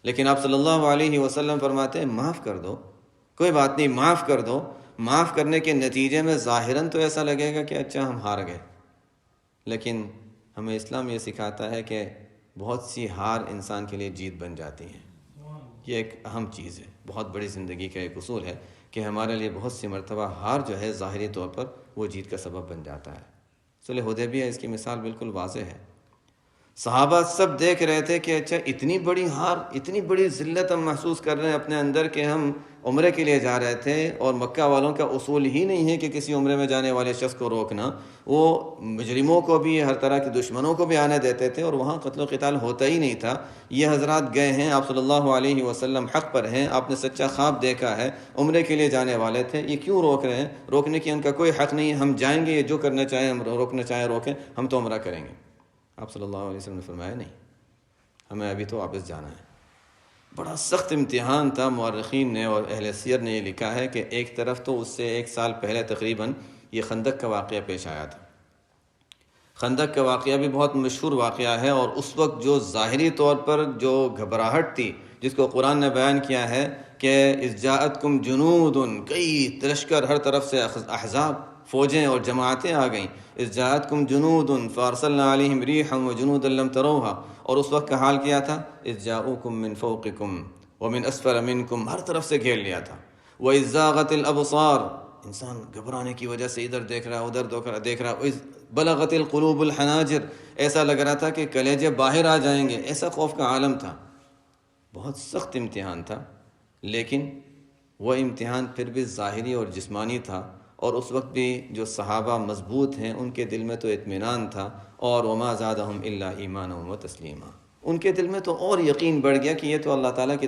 لیکن آپ صلی اللہ علیہ وسلم فرماتے ہیں معاف کر دو، کوئی بات نہیں، معاف کر دو۔ معاف کرنے کے نتیجے میں ظاہراً تو ایسا لگے گا کہ اچھا ہم ہار گئے، لیکن ہمیں اسلام یہ سکھاتا ہے کہ بہت سی ہار انسان کے لیے جیت بن جاتی ہیں۔ یہ ایک اہم چیز ہے، بہت بڑی زندگی کا ایک اصول ہے کہ ہمارے لیے بہت سی مرتبہ ہار جو ہے ظاہری طور پر وہ جیت کا سبب بن جاتا ہے۔ صلح حدیبیہ اس کی مثال بالکل واضح ہے۔ صحابہ سب دیکھ رہے تھے کہ اچھا اتنی بڑی ہار، اتنی بڑی ذلت ہم محسوس کر رہے ہیں اپنے اندر کہ ہم عمرے کے لیے جا رہے تھے، اور مکہ والوں کا اصول ہی نہیں ہے کہ کسی عمرے میں جانے والے شخص کو روکنا، وہ مجرموں کو بھی ہر طرح کے دشمنوں کو بھی آنے دیتے تھے، اور وہاں قتل و قتال ہوتا ہی نہیں تھا۔ یہ حضرات گئے ہیں، آپ صلی اللہ علیہ وسلم حق پر ہیں، آپ نے سچا خواب دیکھا ہے، عمرے کے لیے جانے والے تھے، یہ کیوں روک رہے ہیں؟ روکنے کی ان کا کوئی حق نہیں ہے، ہم جائیں گے، یہ جو کرنا چاہیں ہم، روکنا چاہیں روکیں، ہم تو عمرہ کریں گے۔ آپ صلی اللہ علیہ وسلم نے فرمایا نہیں، ہمیں ابھی تو واپس جانا ہے۔ بڑا سخت امتحان تھا۔ مورخین نے اور اہل سیر نے یہ لکھا ہے کہ ایک طرف تو اس سے 1 سال پہلے تقریباً یہ خندق کا واقعہ پیش آیا تھا۔ خندق کا واقعہ بھی بہت مشہور واقعہ ہے، اور اس وقت جو ظاہری طور پر جو گھبراہٹ تھی جس کو قرآن نے بیان کیا ہے کہ اذ جاءتکم جنود، کئی لشکر ہر طرف سے احزاب، فوجیں اور جماعتیں آ گئیں۔ اذ جاءتکم جنود فارسلنا علیہم ریحا وجنودا لم تروها، اور اس وقت کا حال کیا تھا؟ اذ جاءوکم من فوقکم ومن اسفل منکم، ہر طرف سے گھیر لیا تھا۔ وَإِذ زَاغَتِ الْأَبْصَارُ، انسان گھبرانے کی وجہ سے ادھر دیکھ رہا ادھر دیکھ رہا۔ وَإِذْ بَلَغَتِ الْقُلُوبُ الْحَنَاجِرَ، ایسا لگ رہا تھا کہ کلیجے باہر آ جائیں گے، ایسا خوف کا عالم تھا۔ بہت سخت امتحان تھا، لیکن وہ امتحان پھر بھی ظاہری اور جسمانی تھا، اور اس وقت بھی جو صحابہ مضبوط ہیں ان کے دل میں تو اطمینان تھا، اور وما زادہم الا ایمانا وتسلیما، ان کے دل میں تو اور یقین بڑھ گیا کہ یہ تو اللہ تعالیٰ کی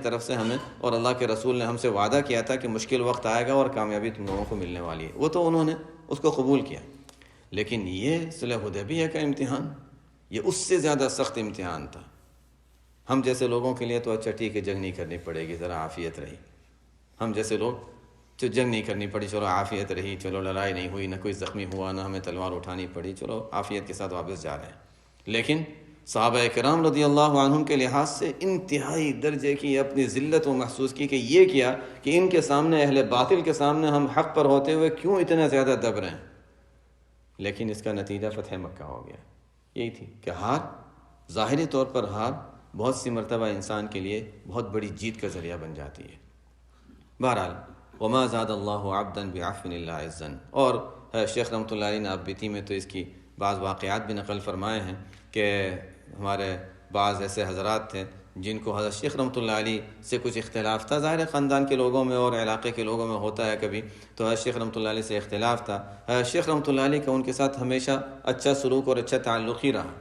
طرف سے ہمیں اور اللہ کے رسول نے ہم سے وعدہ کیا تھا کہ مشکل وقت آئے گا اور کامیابی تم لوگوں کو ملنے والی ہے، وہ تو انہوں نے اس کو قبول کیا۔ لیکن یہ صلح حدیبیہ کا امتحان، یہ اس سے زیادہ سخت امتحان تھا۔ ہم جیسے لوگوں کے لیے تو اچھا ٹھیک ہے جنگ نہیں کرنی پڑے گی، ذرا عافیت رہی، ہم جیسے لوگ جو جنگ نہیں کرنی پڑی، چلو عافیت رہی، چلو لڑائی نہیں ہوئی، نہ کوئی زخمی ہوا، نہ ہمیں تلوار اٹھانی پڑی، چلو عافیت کے ساتھ واپس جا رہے ہیں۔ لیکن صحابہ کرام رضی اللہ عنہم کے لحاظ سے انتہائی درجے کی اپنی ذلت و محسوس کی کہ یہ کیا کہ ان کے سامنے، اہل باطل کے سامنے ہم حق پر ہوتے ہوئے کیوں اتنا زیادہ دب رہے ہیں۔ لیکن اس کا نتیجہ فتح مکہ ہو گیا۔ یہی تھی کہ ہار، ظاہری طور پر ہار بہت سی مرتبہ انسان کے لیے بہت بڑی جیت کا ذریعہ بن جاتی ہے۔ بہرحال وما زاد اللہ عبدا بعفو الا عزا، اور شیخ رحمۃ اللہ علیہ نے آپ بیتی میں تو اس کی بعض واقعات بھی نقل فرمائے ہیں کہ ہمارے بعض ایسے حضرات تھے جن کو حضرت شیخ رحمۃ اللہ علیہ سے کچھ اختلاف تھا، ظاہر خاندان کے لوگوں میں اور علاقے کے لوگوں میں ہوتا ہے کبھی، تو حضرت شیخ رحمۃ اللہ علیہ سے اختلاف تھا۔ حضرت شیخ رحمۃ اللہ علیہ کا ان کے ساتھ ہمیشہ اچھا سلوک اور اچھا تعلق ہی رہا،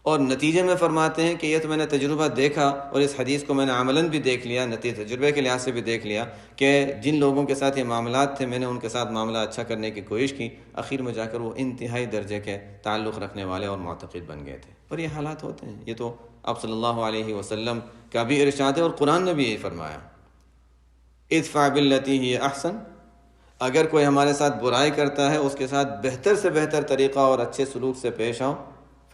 اور نتیجے میں فرماتے ہیں کہ یہ تو میں نے تجربہ دیکھا، اور اس حدیث کو میں نے عملاً بھی دیکھ لیا، نتیجے تجربے کے لحاظ سے بھی دیکھ لیا کہ جن لوگوں کے ساتھ یہ معاملات تھے میں نے ان کے ساتھ معاملہ اچھا کرنے کی کوشش کی، آخر میں جا کر وہ انتہائی درجے کے تعلق رکھنے والے اور معتقد بن گئے تھے۔ پر یہ حالات ہوتے ہیں، یہ تو آپ صلی اللہ علیہ وسلم کا بھی ارشاد ہے، اور قرآن نے بھی یہی فرمایا، ادفع باللتی ہی احسن، اگر کوئی ہمارے ساتھ برائی کرتا ہے اس کے ساتھ بہتر سے بہتر طریقہ اور اچھے سلوک سے پیش آؤ،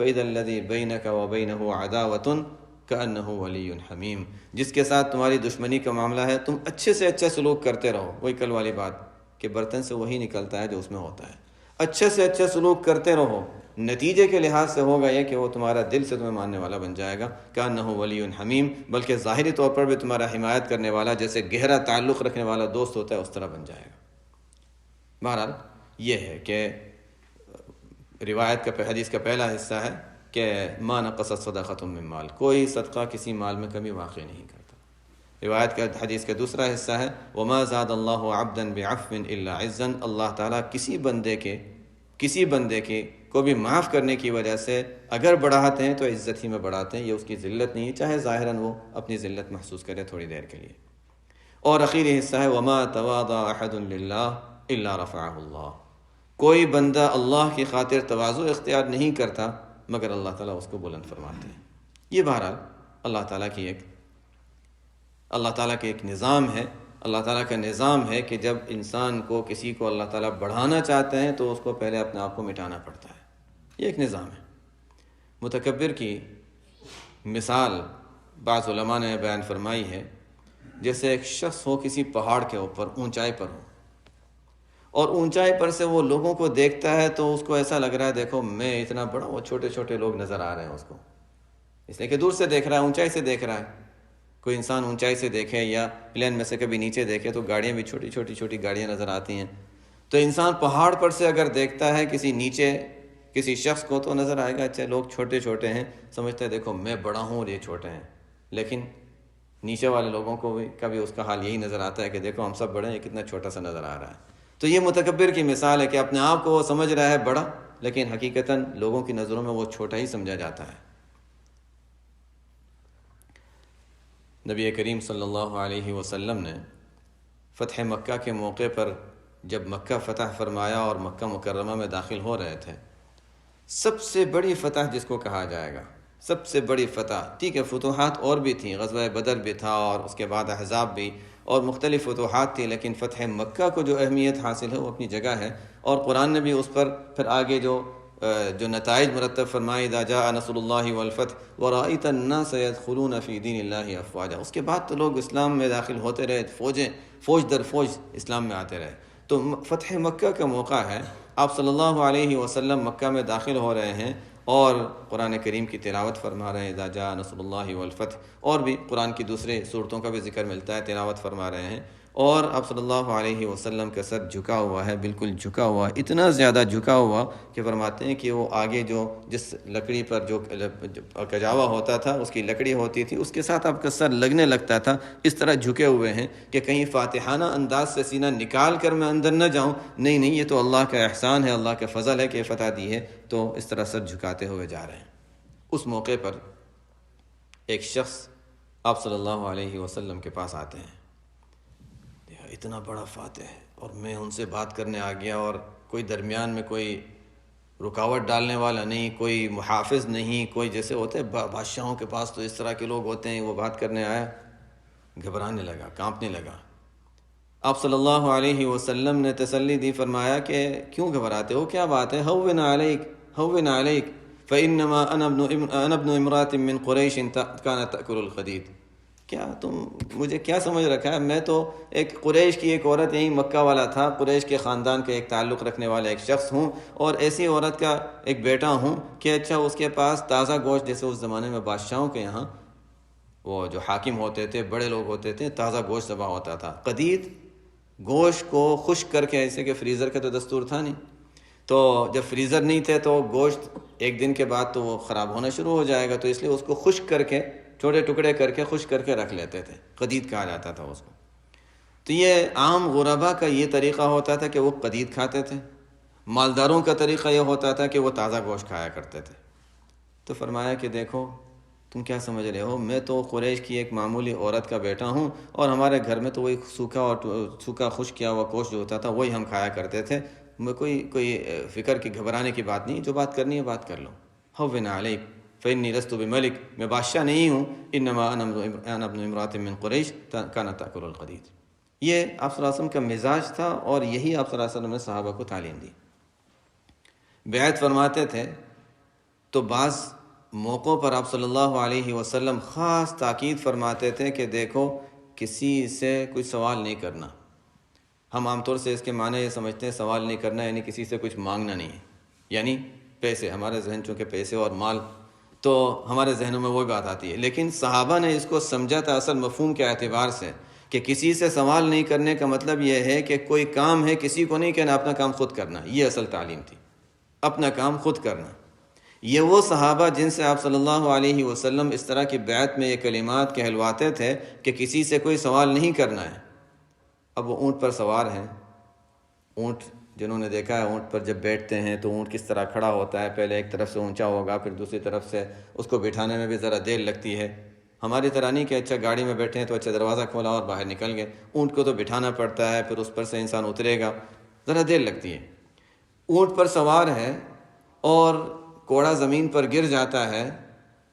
فَإِذَا الَّذِي بَيْنَكَ وَبَيْنَهُ عَدَاوَةٌ کأنہ ولی حمیم، جس کے ساتھ تمہاری دشمنی کا معاملہ ہے تم اچھے سے اچھا سلوک کرتے رہو. وہی کل والی بات کہ برتن سے وہی نکلتا ہے جو اس میں ہوتا ہے. اچھے سے اچھا سلوک کرتے رہو، نتیجے کے لحاظ سے ہوگا یہ کہ وہ تمہارا دل سے تمہیں ماننے والا بن جائے گا. کأنہ ولی حمیم، بلکہ ظاہری طور پر بھی تمہارا حمایت کرنے والا، جیسے گہرا تعلق رکھنے والا دوست ہوتا ہے اس طرح بن جائے گا. بہرحال یہ ہے کہ روایت کا حدیث کا پہلا حصہ ہے کہ ما نقصت صدقۃ من مال، کوئی صدقہ کسی مال میں کمی واقع نہیں کرتا. روایت کا حدیث کا دوسرا حصہ ہے وما زاد اللہ عبدا بعفو الا عزا، اللہ تعالیٰ کسی بندے کے کو بھی معاف کرنے کی وجہ سے اگر بڑھاتے ہیں تو عزت ہی میں بڑھاتے ہیں، یہ اس کی ذلت نہیں، چاہے ظاہراً وہ اپنی ذلت محسوس کرے تھوڑی دیر کے لیے. اور آخری حصہ ہے وما تواضع احد للہ الا رفعہ اللہ، کوئی بندہ اللہ کی خاطر تواضع اختیار نہیں کرتا مگر اللہ تعالیٰ اس کو بلند فرماتے ہیں. یہ بہرحال اللہ تعالیٰ کا ایک نظام ہے. اللہ تعالیٰ کا نظام ہے کہ جب انسان کو کسی کو اللہ تعالیٰ بڑھانا چاہتے ہیں تو اس کو پہلے اپنے آپ کو مٹانا پڑتا ہے. یہ ایک نظام ہے. متکبر کی مثال بعض علماء نے بیان فرمائی ہے جیسے ایک شخص ہو کسی پہاڑ کے اوپر اونچائی پر ہو، اور اونچائی پر سے وہ لوگوں کو دیکھتا ہے تو اس کو ایسا لگ رہا ہے دیکھو میں اتنا بڑا، وہ چھوٹے چھوٹے لوگ نظر آ رہے ہیں اس کو، اس لیے کہ دور سے دیکھ رہا ہے، اونچائی سے دیکھ رہا ہے. کوئی انسان اونچائی سے دیکھے یا پلین میں سے کبھی نیچے دیکھے تو گاڑیاں بھی چھوٹی گاڑیاں نظر آتی ہیں. تو انسان پہاڑ پر سے اگر دیکھتا ہے کسی شخص کو تو نظر آئے گا اچھا لوگ چھوٹے چھوٹے ہیں، سمجھتا ہے دیکھو میں بڑا ہوں اور یہ چھوٹے ہیں. لیکن نیچے والے لوگوں کو بھی کبھی اس کا حال یہی نظر آتا ہے کہ دیکھو ہم سب بڑے ہیں، یہ کتنا چھوٹا سا نظر آ رہا ہے. تو یہ متکبر کی مثال ہے کہ اپنے آپ کو وہ سمجھ رہا ہے بڑا، لیکن حقیقتاً لوگوں کی نظروں میں وہ چھوٹا ہی سمجھا جاتا ہے. نبی کریم صلی اللہ علیہ وسلم نے فتح مکہ کے موقع پر جب مکہ فتح فرمایا اور مکہ مکرمہ میں داخل ہو رہے تھے، سب سے بڑی فتح جس کو کہا جائے گا، سب سے بڑی فتح، ٹھیک ہے فتوحات اور بھی تھیں، غزوہ بدر بھی تھا اور اس کے بعد احزاب بھی اور مختلف فتوحات تھی، لیکن فتح مکہ کو جو اہمیت حاصل ہے وہ اپنی جگہ ہے. اور قرآن نے بھی اس پر پھر آگے جو نتائج مرتب فرمائے اذا جاء نصر اللہ والفتح ورأیت الناس يدخلون فی دین اللہ افواجا، اس کے بعد تو لوگ اسلام میں داخل ہوتے رہے، فوج در فوج اسلام میں آتے رہے. تو فتح مکہ کا موقع ہے، آپ صلی اللہ علیہ وسلم مکہ میں داخل ہو رہے ہیں اور قرآن کریم کی تلاوت فرما رہے ہیں اذا جاء نصر اللہ والفتح، اور بھی قرآن کی دوسرے صورتوں کا بھی ذکر ملتا ہے، تلاوت فرما رہے ہیں. اور آپ صلی اللہ علیہ وسلم کا سر جھکا ہوا ہے، بالکل جھکا ہوا، اتنا زیادہ جھکا ہوا کہ فرماتے ہیں کہ وہ آگے جس لکڑی پر جو کجاوا ہوتا تھا اس کی لکڑی ہوتی تھی اس کے ساتھ آپ کا سر لگنے لگتا تھا، اس طرح جھکے ہوئے ہیں کہ کہیں فاتحانہ انداز سے سینہ نکال کر میں اندر نہ جاؤں، نہیں یہ تو اللہ کا احسان ہے، اللہ کا فضل ہے کہ فتح دی ہے. تو اس طرح سر جھکاتے ہوئے جا رہے ہیں. اس موقع پر ایک شخص آپ صلی اللہ علیہ وسلم کے پاس آتے ہیں، اتنا بڑا فاتح ہے اور میں ان سے بات کرنے آ گیا اور کوئی درمیان میں کوئی رکاوٹ ڈالنے والا نہیں، کوئی محافظ نہیں، کوئی جیسے ہوتے ہیں بادشاہوں کے پاس تو اس طرح کے لوگ ہوتے ہیں، وہ بات کرنے آیا، گھبرانے لگا، کانپنے لگا. آپ صلی اللہ علیہ وسلم نے تسلی دی، فرمایا کہ کیوں گھبراتے ہو، کیا بات ہے، ہون علیک فإنما أنا ابن امرأة من قریش كانت تأكل الخدید. کیا تم مجھے کیا سمجھ رکھا ہے، میں تو ایک قریش کی ایک عورت، یہیں مکہ والا تھا، قریش کے خاندان کا ایک تعلق رکھنے والا ایک شخص ہوں اور ایسی عورت کا ایک بیٹا ہوں کہ اچھا اس کے پاس تازہ گوشت، جیسے اس زمانے میں بادشاہوں کے یہاں وہ جو حاکم ہوتے تھے، بڑے لوگ ہوتے تھے، تازہ گوشت ذبح ہوتا تھا. قدید گوشت کو خشک کر کے، ایسے کہ فریزر کا تو دستور تھا نہیں، تو جب فریزر نہیں تھے تو گوشت ایک دن کے بعد تو وہ خراب ہونا شروع ہو جائے گا، تو اس لیے اس کو خشک کر کے، چھوٹے ٹکڑے کر کے خشک کر کے رکھ لیتے تھے، قدید کہا جاتا تھا اس کو. تو یہ عام غربا کا یہ طریقہ ہوتا تھا کہ وہ قدید کھاتے تھے. مالداروں کا طریقہ یہ ہوتا تھا کہ وہ تازہ گوشت کھایا کرتے تھے. تو فرمایا کہ دیکھو تم کیا سمجھ رہے ہو، میں تو قریش کی ایک معمولی عورت کا بیٹا ہوں اور ہمارے گھر میں تو وہی سوکھا خشک کیا ہوا گوشت جو ہوتا تھا وہی ہم کھایا کرتے تھے. میں کوئی فکر کی گھبرانے کی بات نہیں، جو بات کرنی ہے بات کر لو. هون علیک فإنی لست بملک، میں بادشاہ نہیں ہوں، انما انا ابن امرأة من قریش كانت تأكل القدید. یہ آپ صلی اللہ علیہ وسلم کا مزاج تھا اور یہی آپ صلی اللہ علیہ وسلم نے صحابہ کو تعلیم دی. بیعت فرماتے تھے تو بعض موقعوں پر آپ صلی اللہ علیہ وسلم خاص تاکید فرماتے تھے کہ دیکھو کسی سے کوئی سوال نہیں کرنا۔ ہم عام طور سے اس کے معنی یہ سمجھتے ہیں سوال نہیں کرنا یعنی کسی سے کچھ مانگنا نہیں ہے، یعنی پیسے، ہمارے ذہن چونکہ پیسے اور مال تو ہمارے ذہنوں میں وہی بات آتی ہے، لیکن صحابہ نے اس کو سمجھا تھا اصل مفہوم کے اعتبار سے کہ کسی سے سوال نہیں کرنے کا مطلب یہ ہے کہ کوئی کام ہے کسی کو نہیں کہنا، اپنا کام خود کرنا۔ یہ اصل تعلیم تھی، اپنا کام خود کرنا۔ یہ وہ صحابہ جن سے آپ صلی اللہ علیہ وسلم اس طرح کی بیعت میں یہ کلمات کہلواتے تھے کہ کسی سے کوئی سوال نہیں کرنا ہے۔ اب وہ اونٹ پر سوار ہیں، اونٹ جنہوں نے دیکھا ہے اونٹ پر جب بیٹھتے ہیں تو اونٹ کس طرح کھڑا ہوتا ہے، پہلے ایک طرف سے اونچا ہوگا پھر دوسری طرف سے، اس کو بٹھانے میں بھی ذرا دیر لگتی ہے۔ ہماری طرح نہیں کہ اچھا گاڑی میں بیٹھے ہیں تو اچھا دروازہ کھولا اور باہر نکل گئے، اونٹ کو تو بٹھانا پڑتا ہے، پھر اس پر سے انسان اترے گا، ذرا دیر لگتی ہے۔ اونٹ پر سوار ہے اور کوڑا زمین پر گر جاتا ہے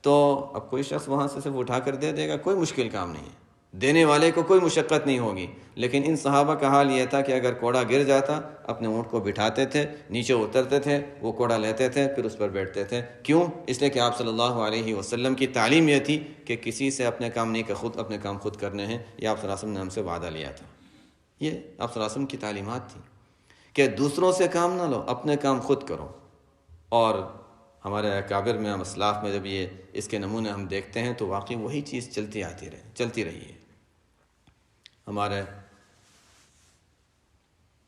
تو اب کوئی شخص وہاں سے صرف اٹھا کر دے دے گا، کوئی مشکل کام نہیں ہے، دینے والے کو کوئی مشقت نہیں ہوگی۔ لیکن ان صحابہ کا حال یہ تھا کہ اگر کوڑا گر جاتا اپنے اونٹ کو بٹھاتے تھے، نیچے اترتے تھے، وہ کوڑا لیتے تھے، پھر اس پر بیٹھتے تھے۔ کیوں؟ اس لیے کہ آپ صلی اللہ علیہ وسلم کی تعلیم یہ تھی کہ کسی سے اپنے کام نہیں، کہ خود اپنے کام خود کرنے ہیں۔ یہ آپ صلی اللہ علیہ وسلم نے ہم سے وعدہ لیا تھا، یہ آپ صلی اللہ علیہ وسلم کی تعلیمات تھی کہ دوسروں سے کام نہ لو، اپنے کام خود کرو۔ اور ہمارے اکابر میں، ہم اسلاف میں جب یہ اس کے نمونے ہم دیکھتے ہیں تو واقعی وہی چیز چلتی رہی ہے۔ ہمارے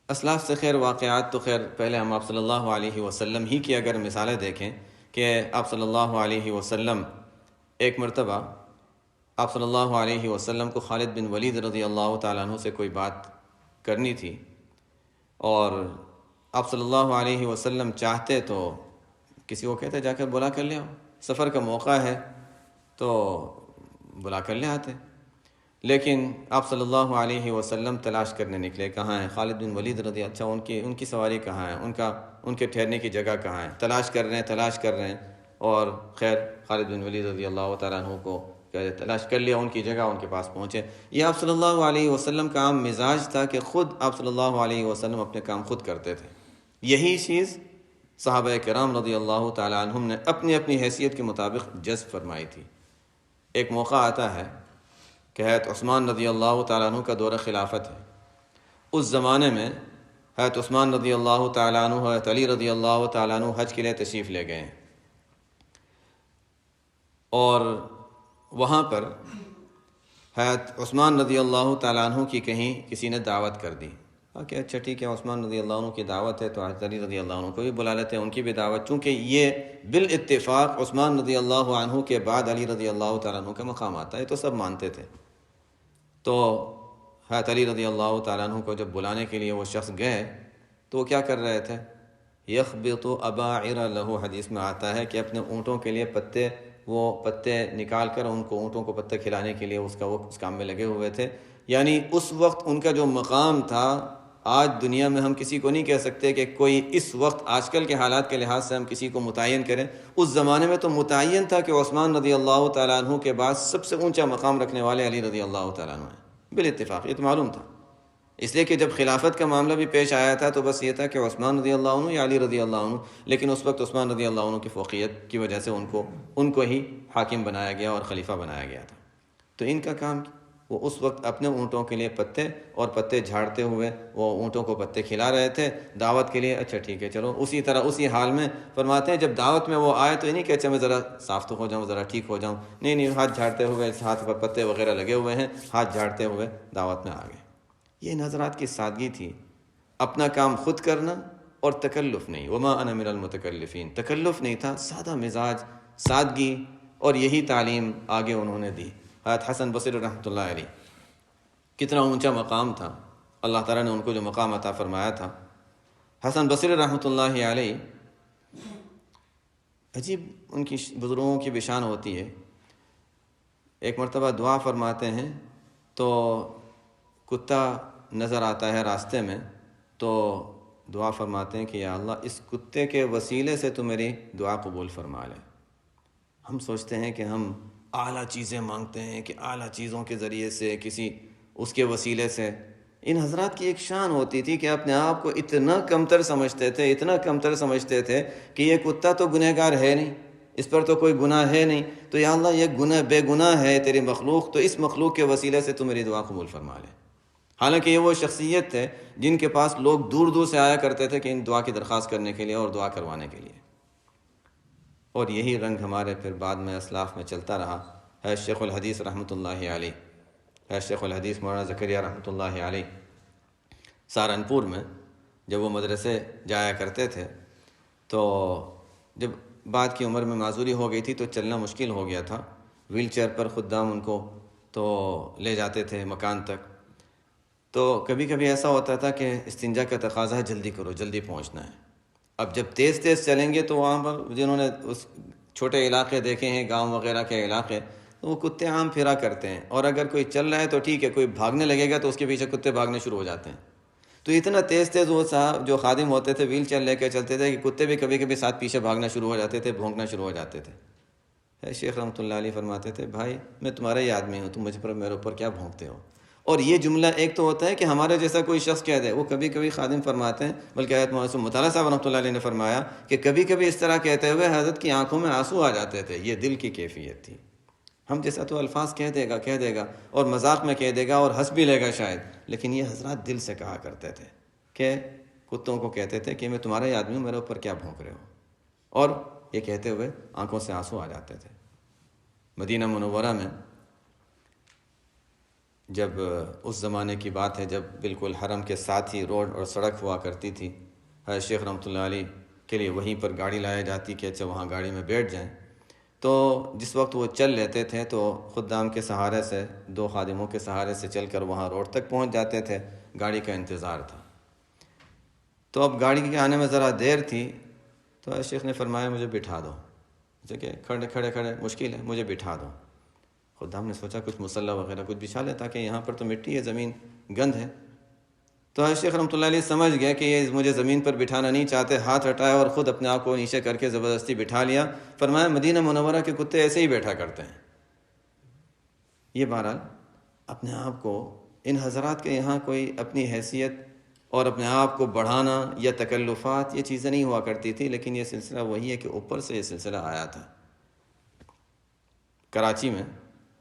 اسلاف سے خیر واقعات تو خیر پہلے ہم آپ صلی اللہ علیہ وسلم ہی کی اگر مثالیں دیکھیں کہ آپ صلی اللہ علیہ وسلم ایک مرتبہ آپ صلی اللہ علیہ وسلم کو خالد بن ولید رضی اللہ تعالیٰ عنہ سے کوئی بات کرنی تھی، اور آپ صلی اللہ علیہ وسلم چاہتے تو کسی کو کہتے جا کر بلا کر لے آؤ، سفر کا موقع ہے تو بلا کر لے آتے، لیکن آپ صلی اللہ علیہ وسلم تلاش کرنے نکلے کہاں ہیں خالد بن ولید رضی اللہ، اچھا ان کی سواری کہاں ہے، ان کے ٹھہرنے کی جگہ کہاں ہے، تلاش کر رہے ہیں، اور خیر خالد بن ولید رضی اللہ تعالیٰ عنہ کو تلاش کر لیا، ان کی جگہ ان کے پاس پہنچے۔ یہ آپ صلی اللہ علیہ وسلم کا عام مزاج تھا کہ خود آپ صلی اللہ علیہ وسلم اپنے کام خود کرتے تھے۔ یہی چیز صحابہ کرام رضی اللہ تعالیٰ عنہم نے اپنی اپنی حیثیت کے مطابق جذب فرمائی تھی۔ ایک موقع آتا ہے کہ حضرت عثمان رضی اللہ تعالیٰ عنہ کا دور خلافت ہے۔ اس زمانے میں حضرت عثمان رضی اللہ تعالیٰ عنہ، حضرت علی رضی اللہ تعالیٰ عنہ حج کے لیے تشریف لے گئے، اور وہاں پر حضرت عثمان رضی اللہ تعالیٰ عنہ کی کہیں کسی نے دعوت کر دی کہ اچھا ٹھیک ہے عثمان رضی اللہ عنہ کی دعوت ہے تو حضرت علی رضی اللہ عنہ کو بھی بلا لیتے ہیں، ان کی بھی دعوت، چونکہ یہ بالاتفاق عثمان رضی اللہ عنہ کے بعد علی رضی اللہ تعالیٰ عنہ کا مقام آتا ہے، تو سب مانتے تھے۔ تو حضرت علی رضی اللہ تعالیٰ عنہ کو جب بلانے کے لیے وہ شخص گئے تو وہ کیا کر رہے تھے؟ یخبط اباعر لہ، حدیث میں آتا ہے کہ اپنے اونٹوں کے لیے پتے نکال کر ان کو اونٹوں کو پتے کھلانے کے لیے اس کام میں لگے ہوئے تھے۔ یعنی اس وقت ان کا جو مقام تھا، آج دنیا میں ہم کسی کو نہیں کہہ سکتے کہ کوئی اس وقت آج کل کے حالات کے لحاظ سے ہم کسی کو متعین کریں، اس زمانے میں تو متعین تھا کہ عثمان رضی اللہ تعالیٰ عنہ کے بعد سب سے اونچا مقام رکھنے والے علی رضی اللہ تعالیٰ عنہ ہیں، بالاتفاق یہ تو معلوم تھا۔ اس لیے کہ جب خلافت کا معاملہ بھی پیش آیا تھا تو بس یہ تھا کہ عثمان رضی اللہ عنہ یا علی رضی اللہ عنہ، لیکن اس وقت عثمان رضی اللہ عنہ کی فوقیت کی وجہ سے ان کو ہی حاکم بنایا گیا اور خلیفہ بنایا گیا تھا۔ تو ان کا کام وہ اس وقت اپنے اونٹوں کے لیے پتے جھاڑتے ہوئے وہ اونٹوں کو پتے کھلا رہے تھے دعوت کے لیے۔ اچھا ٹھیک ہے چلو، اسی حال میں فرماتے ہیں جب دعوت میں وہ آئے تو یہ نہیں کہ اچھا میں ذرا صاف تو ہو جاؤں، ذرا ٹھیک ہو جاؤں، نہیں، ہاتھ جھاڑتے ہوئے، ہاتھ پر پتے وغیرہ لگے ہوئے ہیں، ہاتھ جھاڑتے ہوئے دعوت میں آ گئے۔ یہ حضرات کی سادگی تھی، اپنا کام خود کرنا اور تکلف نہیں، وما انا من المتکلفین، تکلف نہیں تھا، سادہ مزاج، سادگی، اور یہی تعلیم آگے انہوں نے دی۔ حضرت حسن بصری رحمۃ اللہ علیہ، کتنا اونچا مقام تھا، اللہ تعالیٰ نے ان کو جو مقام عطا فرمایا تھا۔ حسن بصری رحمۃ اللہ علیہ، عجیب ان کی بزرگوں کی بشان ہوتی ہے۔ ایک مرتبہ دعا فرماتے ہیں تو کتا نظر آتا ہے راستے میں، تو دعا فرماتے ہیں کہ یا اللہ اس کتے کے وسیلے سے تو میری دعا قبول فرما لے۔ ہم سوچتے ہیں کہ ہم اعلیٰ چیزیں مانگتے ہیں کہ اعلیٰ چیزوں کے ذریعے سے کسی اس کے وسیلے سے۔ ان حضرات کی ایک شان ہوتی تھی کہ اپنے آپ کو اتنا کمتر سمجھتے تھے کہ یہ کتا تو گنہگار ہے نہیں، اس پر تو کوئی گناہ ہے نہیں، تو یا اللہ یہ گناہ بے گناہ ہے تیری مخلوق، تو اس مخلوق کے وسیلے سے تو میری دعا قبول فرما لے۔ حالانکہ یہ وہ شخصیت ہے جن کے پاس لوگ دور دور سے آیا کرتے تھے کہ ان دعا کی درخواست کرنے کے لیے اور دعا کروانے کے لیے، اور یہی رنگ ہمارے پھر بعد میں اسلاف میں چلتا رہا۔ ہے شیخ الحدیث رحمۃ اللہ علیہ، ہے شیخ الحدیث مولانا زکریہ رحمۃ اللہ علیہ، سہارنپور میں جب وہ مدرسے جایا کرتے تھے تو جب بعد کی عمر میں معذوری ہو گئی تھی تو چلنا مشکل ہو گیا تھا، ویل چیئر پر خدام ان کو تو لے جاتے تھے مکان تک، تو کبھی کبھی ایسا ہوتا تھا کہ استنجا کا تقاضا ہے جلدی کرو، جلدی پہنچنا ہے۔ اب جب تیز تیز چلیں گے تو وہاں پر جنہوں نے اس چھوٹے علاقے دیکھے ہیں، گاؤں وغیرہ کے علاقے، تو وہ کتے عام پھرا کرتے ہیں، اور اگر کوئی چل رہا ہے تو ٹھیک ہے، کوئی بھاگنے لگے گا تو اس کے پیچھے کتے بھاگنے شروع ہو جاتے ہیں۔ تو اتنا تیز تیز وہ صاحب جو خادم ہوتے تھے ویل چیئر لے کے چلتے تھے کہ کتے بھی کبھی کبھی ساتھ پیچھے بھاگنا شروع ہو جاتے تھے، بھونکنا شروع ہو جاتے تھے۔ شیخ رحمۃ اللہ علیہ فرماتے تھے بھائی میں تمہارا ہی آدمی ہوں، تم مجھ پر میرے اوپر کیا بھونکتے ہو؟ اور یہ جملہ ایک تو ہوتا ہے کہ ہمارے جیسا کوئی شخص کہہ دے، وہ کبھی کبھی خادم فرماتے ہیں، بلکہ حضرت معصوم مطالعہ صاحب رحمۃ اللہ علیہ نے فرمایا کہ کبھی کبھی اس طرح کہتے ہوئے حضرت کی آنکھوں میں آنسو آ جاتے تھے، یہ دل کی کیفیت تھی۔ ہم جیسا تو الفاظ کہہ دے گا اور مذاق میں کہہ دے گا اور ہنس بھی لے گا شاید، لیکن یہ حضرات دل سے کہا کرتے تھے کہ کتوں کو کہتے تھے کہ میں تمہارا ہی آدمی ہوں، میرے اوپر کیا بھونک رہے ہو، اور یہ کہتے ہوئے آنکھوں سے آنسو آ جاتے تھے۔ مدینہ منورہ میں جب اس زمانے کی بات ہے جب بالکل حرم کے ساتھ ہی روڈ اور سڑک ہوا کرتی تھی، حضرت شیخ رحمۃ اللہ علیہ کے لیے وہیں پر گاڑی لایا جاتی کہ اچھا وہاں گاڑی میں بیٹھ جائیں، تو جس وقت وہ چل لیتے تھے تو خدام کے سہارے سے، دو خادموں کے سہارے سے چل کر وہاں روڈ تک پہنچ جاتے تھے، گاڑی کا انتظار تھا۔ تو اب گاڑی کے آنے میں ذرا دیر تھی تو حضرت شیخ نے فرمایا مجھے بٹھا دو، جیسے کہ کھڑے مشکل ہے، مجھے بٹھا دو۔ خدام نے سوچا کچھ مصلی وغیرہ کچھ بچھا لے تاکہ یہاں پر تو مٹی ہے، زمین گند ہے۔ تو حضرت شیخ رحمۃ اللہ علیہ سمجھ گیا کہ یہ مجھے زمین پر بٹھانا نہیں چاہتے، ہاتھ ہٹایا اور خود اپنے آپ کو نیچے کر کے زبردستی بٹھا لیا۔ فرمایا مدینہ منورہ کے کتے ایسے ہی بیٹھا کرتے ہیں۔ یہ بہرحال اپنے آپ کو ان حضرات کے یہاں کوئی اپنی حیثیت اور اپنے آپ کو بڑھانا یا تکلفات یہ چیزیں نہیں ہوا کرتی تھی، لیکن یہ سلسلہ وہی ہے کہ اوپر سے یہ سلسلہ آیا تھا کراچی میں۔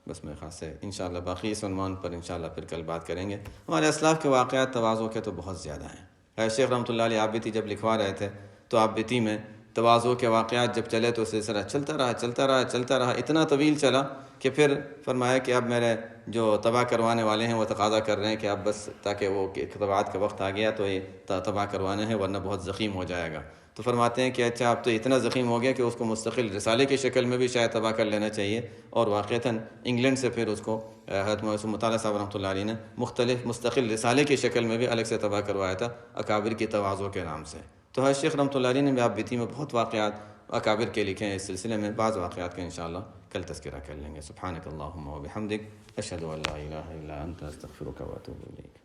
بس میں خاص ہے انشاءاللہ باقی اس عنوان پر انشاءاللہ پھر کل بات کریں گے۔ ہمارے اسلاف کے واقعات تواضع کے تو بہت زیادہ ہیں۔ شیخ رحمۃ اللہ علیہ آبتی جب لکھوا رہے تھے تو آبتی میں تواضع کے واقعات جب چلے تو سلسلہ چلتا رہا، اتنا طویل چلا کہ پھر فرمایا کہ اب میرے جو تباہ کروانے والے ہیں وہ تقاضا کر رہے ہیں کہ اب بس تاکہ وہ خطبات کا وقت آ گیا تو یہ تباہ کروانے ہیں ورنہ بہت زخیم ہو جائے گا۔ تو فرماتے ہیں کہ اچھا اب تو اتنا زخیم ہو گیا کہ اس کو مستقل رسالے کی شکل میں بھی شاید تباہ کر لینا چاہیے، اور واقعتاً انگلینڈ سے پھر اس کو حضرت معصوم مطالعہ صاحب رحمۃ اللہ علیہ نے مختلف مستقل رسالے کی شکل میں بھی الگ سے تباہ کروایا تھا اکابر کی تواضع کے نام سے۔ تو حضرت شیخ رحمۃ اللہ علیہ نے بھی آپ بیتی میں بہت واقعات اکابر کے لکھے ہیں، اس سلسلے میں بعض واقعات کا انشاءاللہ کل تذکرہ کر لیں گے۔ سبحانک اللہم و بحمدک، اشہد ان لا الہ الا انت، استغفرک و اتوب الیک۔